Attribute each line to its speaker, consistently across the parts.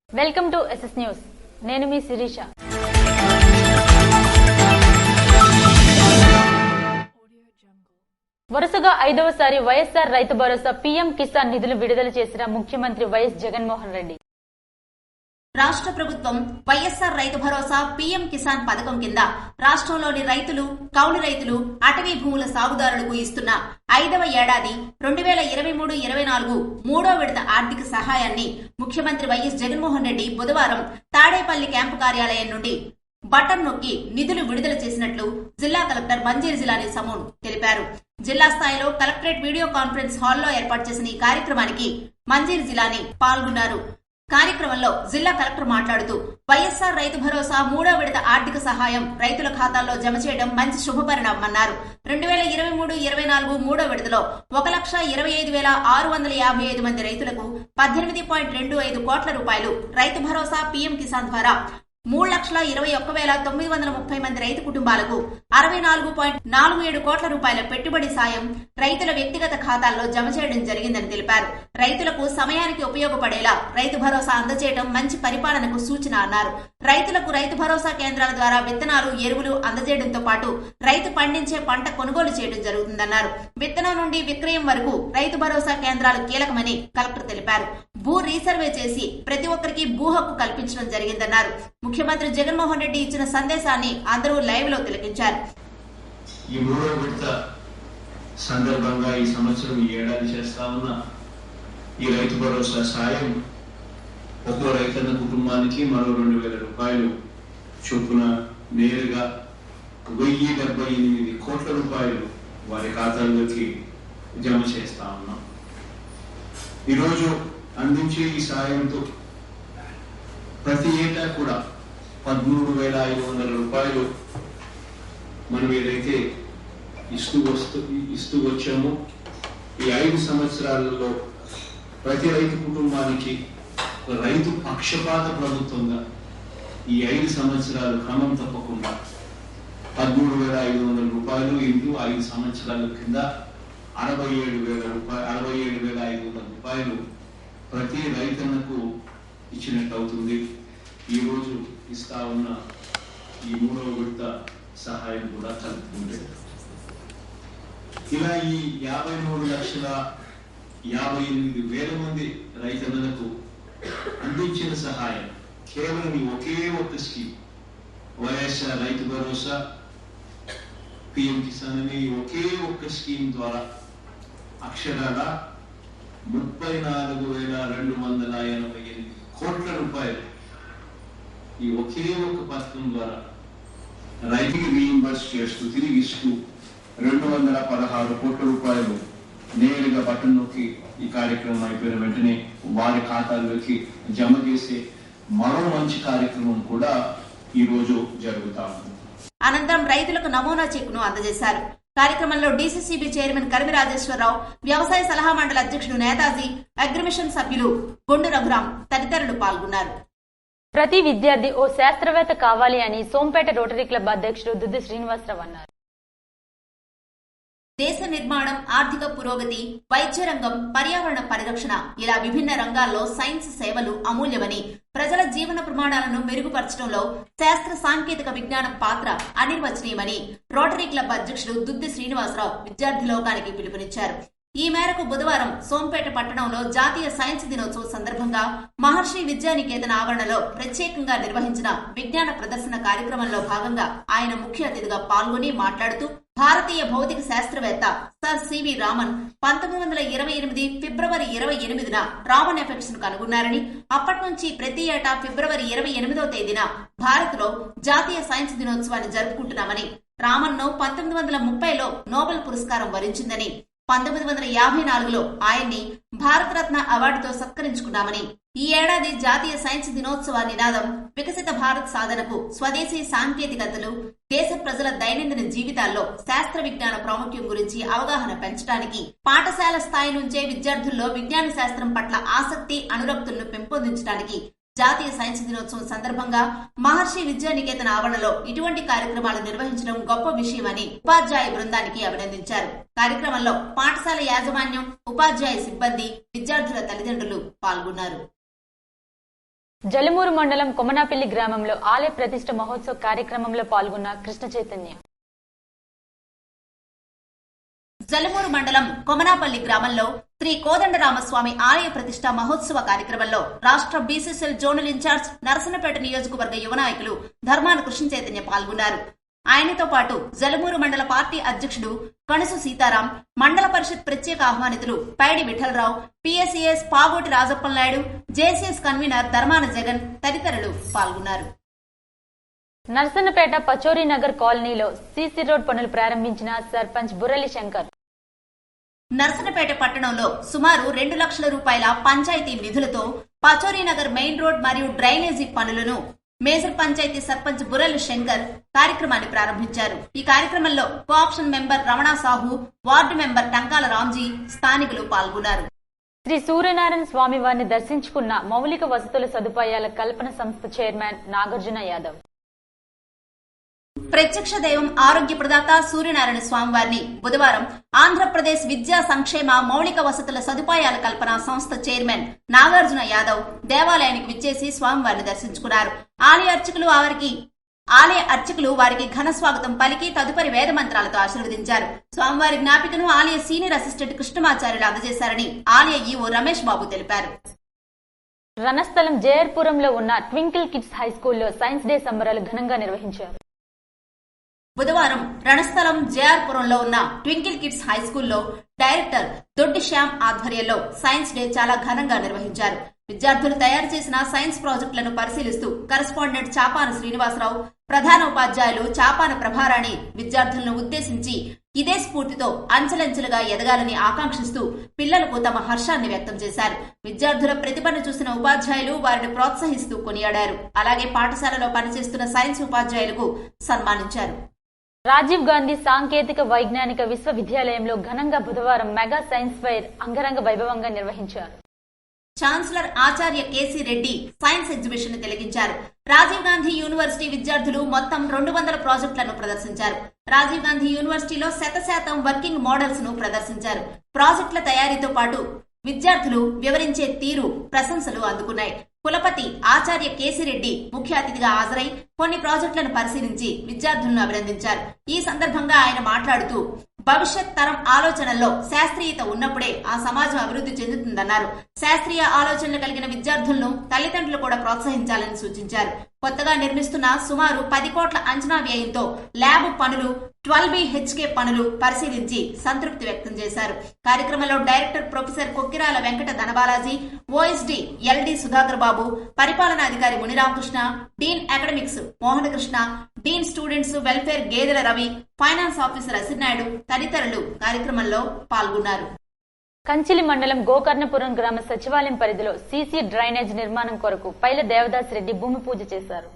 Speaker 1: Welcome to SS news. నేను మీ శిరీష. వరుసగా 5వసారి YSR Rythu Bharosa PM Kisan నిధులు విడుదల చేసిన ముఖ్యమంత్రి వైఎస్ జగన్మోహన్ రెడ్డి.
Speaker 2: రాష్ట్ర ప్రభుత్వం వైఎస్ఆర్ రైతు భరోసా పీఎం కిసాన్ పథకం కింద రాష్ట్రంలోని రైతులు, కౌలు రైతులు, అటవీ భూముల సాగుదారులకు ఇస్తున్న 5వ ఏడాది 2023-24 మూడో విడత ఆర్థిక సహాయాన్ని ముఖ్యమంత్రి వైఎస్ జగన్మోహన్ రెడ్డి బుధవారం తాడేపల్లి క్యాంపు కార్యాలయం నుండి బటన్ నొక్కి నిధులు విడుదల చేసినట్లు జిల్లా కలెక్టర్ మంజీర్ జిలానీ సమూన్ తెలిపారు. జిల్లా స్థాయిలో కలెక్టరేట్ వీడియో కాన్ఫరెన్స్ హాల్లో ఏర్పాటు చేసిన ఈ కార్యక్రమానికి మంజీర్ జిలానీ పాల్గొన్నారు. కార్యక్రమంలో జిల్లా కలెక్టర్ మాట్లాడుతూ వైఎస్ఆర్ రైతు భరోసా మూడో విడత ఆర్థిక సహాయం రైతుల ఖాతాల్లో జమ చేయడం మంచి శుభపరిణామన్నారు. 2023-24 మూడో విడతలో 1,25,655 మంది రైతులకు 18.25 కోట్ల రూపాయలు రైతు భరోసా పీఎం కిసాన్ ద్వారా 3,21,930 మంది రైతు కుటుంబాలకు 64.47 కోట్ల రూపాయల పెట్టుబడి సాయం రైతుల వ్యక్తిగత ఖాతాల్లో జమ చేయడం జరిగిందని తెలిపారు. రైతులకు సమయానికి ఉపయోగపడేలా రైతు భరోసా అందజేయడం మంచి పరిపాలనకు సూచన అన్నారు. రైతులకు రైతు భరోసా కేంద్రాల ద్వారా విత్తనాలు, ఎరువులు అందజేయడంతో పాటు రైతు పండించే పంట కొనుగోలు చేయడం జరుగుతుందన్నారు. విత్తనం నుండి విక్రయం వరకు రైతు భరోసా కేంద్రాలు కీలకమని కలెక్టర్ తెలిపారు. భూ రీసర్వే చేసి ప్రతి ఒక్కరికి భూ హక్కు కల్పించడం జరిగిందన్నారు. ముఖ్యమంత్రి జగన్మోహన్ రెడ్డి ఇచ్చిన సందేశాన్ని అందరూ లైవ్ లో తిలకించారు.
Speaker 3: ఈ మూడో విడత సందర్భంగా ఈ సంవత్సరం ఈ ఏడాది చేస్తా ఉన్న ఈ రైతు భరోసా సాయం ఒక్కో రైతన్న కుటుంబానికి మరో 2,000 రూపాయలు చొప్పున నేరుగా 1,078 కోట్ల రూపాయలు వారి ఖాతాల్లోకి జమ చేస్తా ఉన్నాం. ఈరోజు అందించే ఈ సాయంతో ప్రతి ఏటా కూడా 13,500 రూపాయలు మనం ఏదైతే ఇస్తూ వచ్చామో ఈ 5 సంవత్సరాలలో ప్రతి రైతు కుటుంబానికి రైతు పక్షపాత ప్రభుత్వంగా ఈ 5 సంవత్సరాలు క్రమం తప్పకుండా 13,500 రూపాయలు ఇంటూ 5 సంవత్సరాల కింద 67,500 రూపాయలు ప్రతి రైతన్నకు ఇచ్చినట్టు అవుతుంది. ఈ రోజు ఇస్తా ఉన్న ఈ మూడవ విడత సహాయం కూడా కలుపుకుంటే ఇలా ఈ 53,58,000 మంది రైతన్నలకు అందించిన సహాయం కేవలం ఈ ఒకే ఒక్క స్కీమ్ వైఎస్ఆర్ రైతు భరోసా పీఎం కిసాన్ అనే ఒకే ఒక్క స్కీమ్ ద్వారా అక్షరాల 34,288 కోట్ల రూపాయలు ఈ ఒకే ఒక పథకం ద్వారా రైతుకి రీఇంబర్స్ చేస్తూ తిరిగి ఇస్తూ 216 కోట్ల రూపాయలు నేరుగా బటన్ నొక్కి ఈ కార్యక్రమం అయిపోయిన వెంటనే వారి ఖాతాల్లోకి జమ చేసే మరో మంచి కార్యక్రమం కూడా ఈ రోజు జరుగుతా ఉంది.
Speaker 2: అనంతరం రైతులకు నమూనా చెక్కును అందజేశారు. కార్యక్రమంలో డీసీసీబీ చైర్మన్ కరిమి రాజేశ్వరరావు, వ్యవసాయ సలహా మండలి అధ్యక్షుడు నేతాజీ, అగ్రిమిషన్ సభ్యులు గొండు రఘురాం తదితరులు పాల్గొన్నారు.
Speaker 1: ప్రతి విద్యార్థి ఓ శాస్త్రవేత్త కావాలి అని సోంపేట రోటరీ క్లబ్ అధ్యక్షుడు దుద్ది శ్రీనివాసరావు అన్నారు.
Speaker 2: దేశ నిర్మాణం, ఆర్థిక పురోగతి, వైద్య రంగం, పర్యావరణ పరిరక్షణ ఇలా విభిన్న రంగాల్లో సైన్స్ సేవలు అమూల్యమని, ప్రజల జీవన ప్రమాణాలను మెరుగుపరచడంలో శాస్త్ర సాంకేతిక విజ్ఞానం పాత్ర అనిర్వచనీయమని రోటరీ క్లబ్ అధ్యక్షుడు దుద్ది శ్రీనివాసరావు విద్యార్థి లోకానికి పిలుపునిచ్చారు. ఈ మేరకు బుధవారం సోంపేట పట్టణంలో జాతీయ సైన్స్ దినోత్సవం సందర్భంగా మహర్షి విద్యానికేతన ఆవరణలో ప్రత్యేకంగా నిర్వహించిన విజ్ఞాన ప్రదర్శన కార్యక్రమంలో భాగంగా ఆయన ముఖ్య అతిథిగా పాల్గొని మాట్లాడుతూ భారతీయ భౌతిక శాస్త్రవేత్త సర్ సివి రామన్ 1928 ఫిబ్రవరి 28న రామన్ ఎఫెక్ట్స్ ను కనుగొన్నారని, అప్పటి నుంచి ప్రతి ఏటా ఫిబ్రవరి 28వ తేదీన భారత్ లో జాతీయ సైన్స్ దినోత్సవాన్ని జరుపుకుంటున్నామని, రామన్ ను 1930లో నోబెల్ పురస్కారం వరించిందని, 1954లో ఆయన్ని భారతరత్న అవార్డుతో సత్కరించుకున్నామని, ఈ ఏడాది జాతీయ సైన్స్ దినోత్సవ నినాదం వికసిత భారత్ సాధనకు స్వదేశీ సాంకేతికతలు, దేశ ప్రజల దైనందిన జీవితాల్లో శాస్త్ర విజ్ఞాన ప్రాముఖ్యం గురించి అవగాహన పెంచడానికి పాఠశాల స్థాయి నుంచే విద్యార్థుల్లో విజ్ఞాన శాస్త్రం పట్ల ఆసక్తి, అనురక్తులను పెంపొందించడానికి జాతీయ సైన్స్ దినోత్సవం సందర్భంగా మహర్షి విద్యానికేతన ఆవరణలో ఇటువంటి కార్యక్రమాలు నిర్వహించడం గొప్ప విషయమని ఉపాధ్యాయ బృందానికి అభినందించారు. కార్యక్రమంలో పాఠశాల యాజమాన్యం, ఉపాధ్యాయ సిబ్బంది, విద్యార్థుల తల్లిదండ్రులు పాల్గొన్నారు.
Speaker 1: జలమూరు మండలం కొమనాపల్లి గ్రామంలో ఆలయ ప్రతిష్ఠ మహోత్సవ కార్యక్రమంలో పాల్గొన్న కృష్ణ చైతన్య.
Speaker 2: జలమూరు మండలం కొమనాపల్లి గ్రామంలో శ్రీ కోదండరామస్వామి ఆలయ ప్రతిష్ఠ మహోత్సవ కార్యక్రమంలో రాష్ట్ర బీసీసీఎల్ జోనల్ ఇన్ఛార్జ్ నరసన్నపేట నియోజకవర్గ యువ నాయకులు ధర్మాన కృష్ణ చైతన్య పాల్గొన్నారు. ఆయనతో పాటు జలమూరు మండల పార్టీ అధ్యక్షుడు కణసు సీతారాం, మండల పరిషత్ ప్రత్యేక ఆహ్వానితులు Paidi Vithalarao, PSCS Pagoti Rajappalanaidu, JCS convener Dharmana Jagan తదితరులు పాల్గొన్నారు.
Speaker 1: నర్సన్నపేట పచోరీ నగర్ కాలనీలో సీసీ రోడ్ పనులు ప్రారంభించిన సర్పంచ్ బుర్రలి శంకర్.
Speaker 2: నర్సన్నపేట పట్టణంలో సుమారు 2 లక్షల రూపాయల పంచాయతీ నిధులతో పచోరీ నగర్ మెయిన్ రోడ్ మరియు డ్రైనేజీ పనులను మేజర్ పంచాయతీ సర్పంచ్ బుర్రలి శంకర్ కార్యక్రమాన్ని ప్రారంభించారు. ఈ కార్యక్రమంలో cooption member Ramana Sahu, ward member Tankala Ramji, స్థానికులు పాల్గొన్నారు.
Speaker 1: శ్రీ సూర్యనారాయణ స్వామి వారిని దర్శించుకున్న మౌలిక వసతుల సదుపాయాల కల్పన సంస్థ చైర్మన్ నాగార్జున యాదవ్.
Speaker 2: ప్రత్యక్ష దైవం ఆరోగ్య ప్రదాత సూర్యనారాయణ స్వామి వారిని బుధవారం ఆంధ్రప్రదేశ్ విద్యా సంక్షేమ మౌలిక వసతుల సదుపాయాల కల్పన సంస్థ చైర్మన్ నాగార్జున యాదవ్ దేవాలయానికి విచ్చేసి స్వామివారిని దర్శించుకున్నారు. ఆలయ అర్చకులు వారికి ఘన స్వాగతం పలికి తదుపరి వేద మంత్రాలతో ఆశీర్వదించారు. స్వామివారి జ్ఞాపికను ఆలయ సీనియర్ అసిస్టెంట్ కృష్ణమాచార్యులు అందజేశారని ఆలయ ఈవో రమేష్ బాబు తెలిపారు.
Speaker 1: రణస్థలం జయర్పురంలో ఉన్న ట్వింకిల్ కిడ్స్ హై స్కూల్లో సైన్స్ డే సంబరాలు ఘనంగా నిర్వహించారు.
Speaker 2: బుధవారం రణస్థలం జేఆర్పురంలో ఉన్న ట్వింకిల్ కిడ్స్ హై స్కూల్లో డైరెక్టర్ దొడ్డి శ్యామ్ ఆధ్వర్యంలో సైన్స్ డే చాలా ఘనంగా నిర్వహించారు. విద్యార్థులు తయారు చేసిన సైన్స్ ప్రాజెక్టులను పరిశీలిస్తూ కరెస్పాండెంట్ చాపాన శ్రీనివాసరావు, ప్రధాన ఉపాధ్యాయులు చాపాన ప్రభారాణి విద్యార్థులను ఉద్దేశించి ఇదే స్ఫూర్తితో అంచెలంచెలుగా ఎదగాలని ఆకాంక్షిస్తూ పిల్లలకు తమ హర్షాన్ని వ్యక్తం చేశారు. విద్యార్థుల ప్రతిభను చూసిన ఉపాధ్యాయులు వారిని ప్రోత్సహిస్తూ కొనియాడారు. అలాగే పాఠశాలలో పనిచేస్తున్న సైన్స్ ఉపాధ్యాయులకు సన్మానించారు.
Speaker 1: రాజీవ్ గాంధీ సాంకేతిక వైజ్ఞానిక విశ్వవిద్యాలయంలో ఘనంగా బుధవారం మెగా సైన్స్ ఫైర్ అంగరంగ వైభవంగా నిర్వహించారు.
Speaker 2: ఛాన్సలర్ ఆచార్య కేసీ రెడ్డి సైన్స్ ఎగ్జిబిషన్ ని తిలకించారు. రాజీవ్ గాంధీ యూనివర్సిటీ విద్యార్థులు మొత్తం 200 ప్రాజెక్టులను ప్రదర్శించారు. రాజీవ్ గాంధీ యూనివర్సిటీలో 100% వర్కింగ్ మోడల్స్ ను ప్రదర్శించారు. ప్రాజెక్టుల తయారీతో పాటు విద్యార్థులు వివరించే తీరు ప్రశంసలు అందుకున్నాయి. కులపతి ఆచార్య కేసిరెడ్డి ముఖ్య అతిథిగా హాజరై కొన్ని ప్రాజెక్టులను పరిశీలించి విద్యార్థులను అభినందించారు. ఈ సందర్భంగా ఆయన మాట్లాడుతూ భవిష్యత్ తరం ఆలోచనల్లో శాస్త్రీయత ఉన్నప్పుడే ఆ సమాజం అభివృద్ధి చెందుతుందన్నారు. శాస్త్రీయ ఆలోచనలు కలిగిన విద్యార్థులను తల్లిదండ్రులు కూడా ప్రోత్సహించాలని సూచించారు. కొత్తగా నిర్మిస్తున్న సుమారు 10 కోట్ల అంచనా వ్యయంతో ల్యాబ్ పనులు, 12BHK పనులు పరిశీలించి సంతృప్తి వ్యక్తం చేశారు. కార్యక్రమంలో director professor Kokkirala Venkata Dhanabalaji, OSD LD Sudhakar Babu, పరిపాలనాధికారి Muniramakrishna, dean academics Mohanakrishna, dean students welfare Gedela Ravi, finance officer అసినాయుడు తదితరులు కార్యక్రమంలో పాల్గొన్నారు.
Speaker 1: కంచిలి మండలం గోకర్ణపురం గ్రామ సచివాలయం పరిధిలో సీసీ డ్రైనేజ్ నిర్మాణం కొరకు పైల దేవదాస్ రెడ్డి భూమి పూజ చేశారు.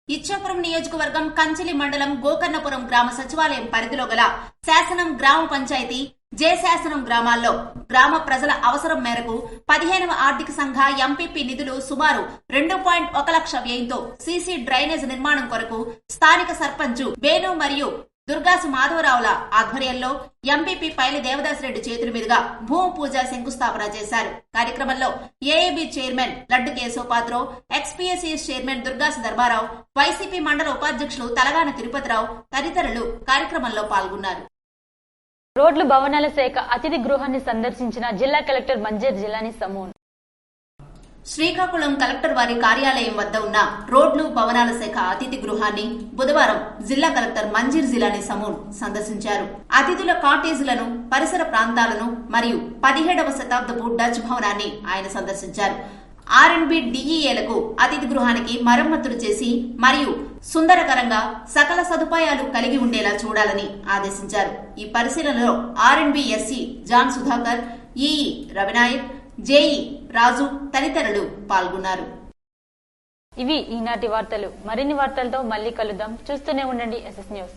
Speaker 2: ఇచ్చాపురం నియోజకవర్గం కంచిలి మండలం గోకర్ణపురం గ్రామ సచివాలయం పరిధిలో గల శాసనం గ్రామ పంచాయతీ, జే శాసనం గ్రామాల్లో గ్రామ ప్రజల అవసరం మేరకు 15వ ఆర్థిక సంఘ ఎంపీపీ నిధులు సుమారు 2.1 లక్ష వ్యయంతో సీసీ డ్రైనేజ్ నిర్మాణం కొరకు స్థానిక సర్పంచ్ వేణు మరియు దుర్గాసు మాధవరావుల ఆధ్వర్యంలో ఎంపీపీ పైలి దేవదాసరెడ్డి చేతుల మీదుగా భూమి పూజ శంకుస్థాపన చేశారు. కార్యక్రమంలో AAB chairman Laddu Keshavapatro, ex PSCS chairman Durgasu Dharmarao, YCP మండల ఉపాధ్యక్షులు తలగాన తిరుపతిరావు తదితరులు కార్యక్రమంలో పాల్గొన్నారు.
Speaker 1: రోడ్లు భవనాల శాఖ అతిథి గృహాన్ని సందర్శించిన జిల్లా కలెక్టర్ మంజర్ జిలానీ సమూన్.
Speaker 2: శ్రీకాకుళం కలెక్టర్ వారి కార్యాలయం వద్ద ఉన్న రోడ్లు భవనాల శాఖ అతిథి గృహాన్ని బుధవారం జిల్లా కలెక్టర్ మంజీర్ జిలానీ సమూన్ సందర్శించారు. అతిథుల కాటేజీలను, పరిసర ప్రాంతాలను మరియు 17వ శతాబ్దపు డచ్ భవనాన్ని ఆయన సందర్శించారు. R&B DEAలకు అతిథి గృహానికి మరమ్మతులు చేసి మరియు సుందరకరంగా సకల సదుపాయాలు కలిగి ఉండేలా చూడాలని ఆదేశించారు. ఈ పరిశీలనలో R&B SC John Sudhakar, EE Ravinayak, JE Raju తదితరులు పాల్గొన్నారు.
Speaker 1: ఇవి ఈనాటి వార్తలు. మరిన్ని వార్తలతో మళ్ళీ కలుద్దాం. చూస్తూనే ఉండండి SS న్యూస్.